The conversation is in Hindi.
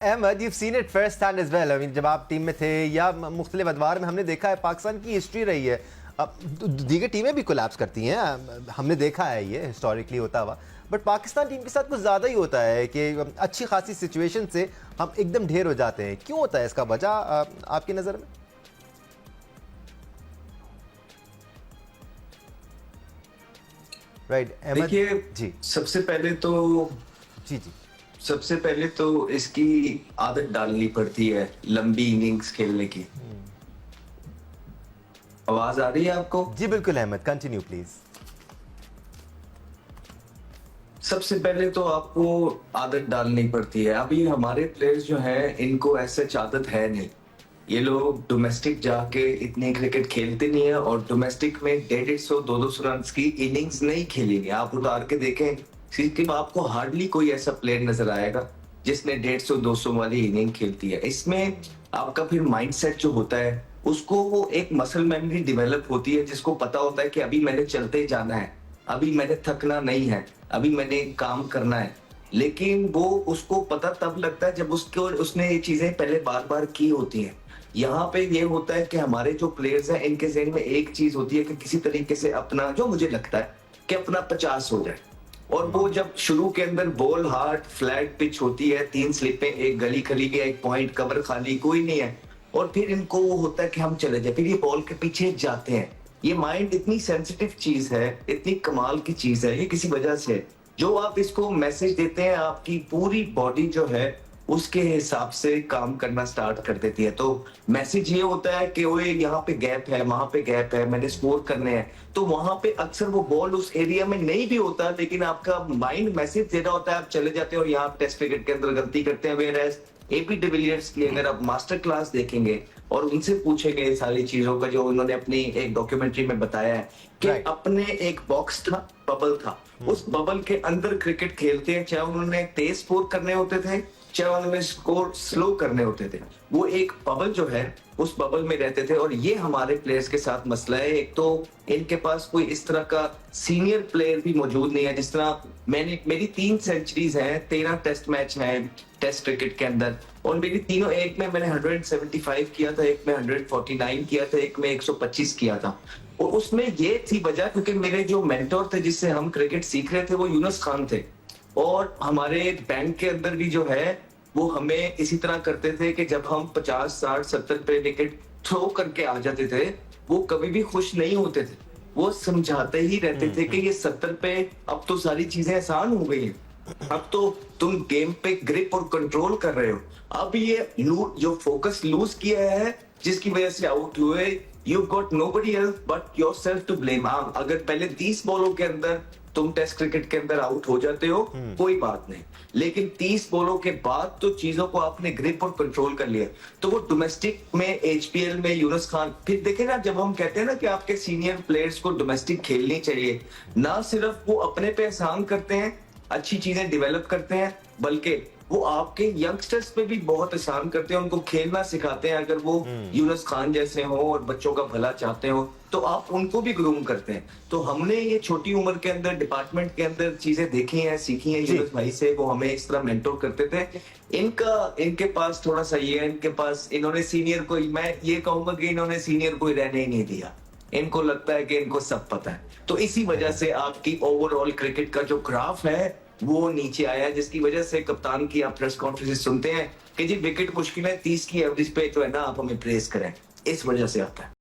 Ahmad, you've seen it first hand as well. I mean, जब आप टीम में थे या मुख्तलिफ अदवार में हमने देखा है पाकिस्तान की हिस्ट्री रही है। अब दीगर टीमें भी कोलैप्स करती हैं, हमने देखा है ये हिस्टोरिकली होता हुआ, बट पाकिस्तान टीम के साथ कुछ ज़्यादा ही होता है कि अच्छी खासी सिचुएशन से हम एकदम ढेर हो जाते हैं। क्यों होता है इसका वजह आपकी नज़र में? राइट अहमद देखिए, जी जी सबसे पहले तो इसकी आदत डालनी पड़ती है लंबी इनिंग्स खेलने की। आवाज आ रही है आपको? जी बिल्कुल अहमद, कंटिन्यू प्लीज। सबसे पहले तो आपको आदत डालनी पड़ती है। अभी हमारे प्लेयर्स जो हैं इनको ऐसे आदत है नहीं। ये लोग डोमेस्टिक जाके इतने क्रिकेट खेलते नहीं है और डोमेस्टिक में 150-200 रन की इनिंग्स नहीं खेलेंगे। आप उतार के देखें, सिर्फ आपको हार्डली कोई ऐसा प्लेयर नजर आएगा जिसने 150-200 वाली इनिंग खेलती है। इसमें आपका फिर माइंडसेट जो होता है उसको वो एक मसल मेमोरी डेवलप होती है, जिसको पता होता है कि अभी मैंने चलते जाना है, अभी मैंने थकना नहीं है, अभी मैंने काम करना है। लेकिन वो उसको पता तब लगता है जब उसने ये चीजें पहले बार बार की होती हैं। यहाँ पे ये होता है कि हमारे जो प्लेयर्स हैं इनके जहन में एक चीज होती है कि किसी तरीके से अपना, जो मुझे लगता है कि अपना 50 हो जाए। और वो जब शुरू के अंदर बॉल हार्ड फ्लैट पिच होती है, 3 स्लिपें, एक गली खली गया, एक पॉइंट कवर खाली, कोई नहीं है, और फिर इनको वो होता है कि हम चले जाए, फिर ये बॉल के पीछे जाते हैं। ये माइंड इतनी सेंसिटिव चीज है, इतनी कमाल की चीज है, ये किसी वजह से जो आप इसको मैसेज देते हैं आपकी पूरी बॉडी जो है उसके हिसाब से काम करना स्टार्ट कर देती है। तो मैसेज ये होता है कि ओए यहाँ पे गैप है, वहां पे गैप है, मैंने स्कोर करने हैं। तो वहां पे अक्सर वो बॉल उस एरिया में नहीं भी होता, लेकिन आपका माइंड मैसेज दे रहा होता है, आप चले जाते हो। यहाँ टेस्ट क्रिकेट के अंदर गलती करते हैं। वेयर एपी डिविलियर्स की अगर आप मास्टर क्लास देखेंगे और उनसे पूछेंगे सारी चीजों का, जो उन्होंने अपनी एक डॉक्यूमेंट्री में बताया है कि अपने एक बॉक्स था, बबल था, उस बबल के अंदर क्रिकेट खेलते हैं, चाहे उन्होंने तेज स्कोर करने होते थे, चाहे उन्होंने स्कोर स्लो करने होते थे, वो एक बबल जो है उस बबल में रहते थे। और ये हमारे प्लेयर्स के साथ मसला है। एक तो इनके पास कोई इस तरह का सीनियर प्लेयर भी मौजूद नहीं है। जिस तरह मेरी 3 सेंचुरीज हैं, 13 टेस्ट मैच हैं टेस्ट क्रिकेट के अंदर, और मेरी तीनों, एक में मैंने 175 किया था, एक में 149 किया था, एक में 125 किया था। और उसमें ये थी वजह क्योंकि मेरे जो मेंटोर थे जिससे हम क्रिकेट सीख रहे थे वो यूनुस खान थे। और हमारे बैंक के अंदर भी जो है वो हमें इसी तरह करते थे कि जब हम 50, 60, 70 पे विकेट थ्रो करके आ जाते थे, वो कभी भी खुश नहीं होते थे। वो समझाते ही रहते थे कि ये 70 पे अब तो सारी चीजें आसान हो गई हैं, अब तो तुम गेम पे ग्रिप और कंट्रोल कर रहे हो। अब ये जो फोकस लूज किया है जिसकी वजह से आउट हुए, you got nobody else but yourself to blame. अगर पहले 30 बॉलों के अंदर तुम टेस्ट क्रिकेट के अंदर आउट हो जाते हो कोई बात नहीं, लेकिन 30 बॉलों के बाद तो चीजों को आपने ग्रिप और कंट्रोल कर लिया। तो वो डोमेस्टिक में एचपीएल में यूनुस खान, फिर देखे ना, जब हम कहते हैं ना कि आपके सीनियर प्लेयर्स को डोमेस्टिक खेलनी चाहिए, ना सिर्फ वो अपने पे एहसान करते हैं, अच्छी चीजें डेवलप करते हैं, बल्कि वो आपके यंगस्टर्स पे भी बहुत एहसान करते हैं, उनको खेलना सिखाते हैं। अगर वो यूनुस खान जैसे हो और बच्चों का भला चाहते हो तो आप उनको भी ग्रूम करते हैं। तो हमने ये छोटी उम्र के अंदर डिपार्टमेंट के अंदर चीजें देखी हैं, सीखी हैं यूनुस भाई से। वो हमें इस तरह मेंटोर करते थे। इनके पास थोड़ा सा ये है, इनके पास, इन्होंने सीनियर कोई, मैं ये कहूंगा कि इन्होंने सीनियर कोई रहने ही नहीं दिया। इनको लगता है कि इनको सब पता है। तो इसी वजह से आपकी ओवरऑल क्रिकेट का जो ग्राफ है वो नीचे आया है, जिसकी वजह से कप्तान की आप प्रेस कॉन्फ्रेंस सुनते हैं कि जी विकेट मुश्किल है, 30 की एवरेज पे तो है ना, आप हमें प्रेस करें, इस वजह से आता है।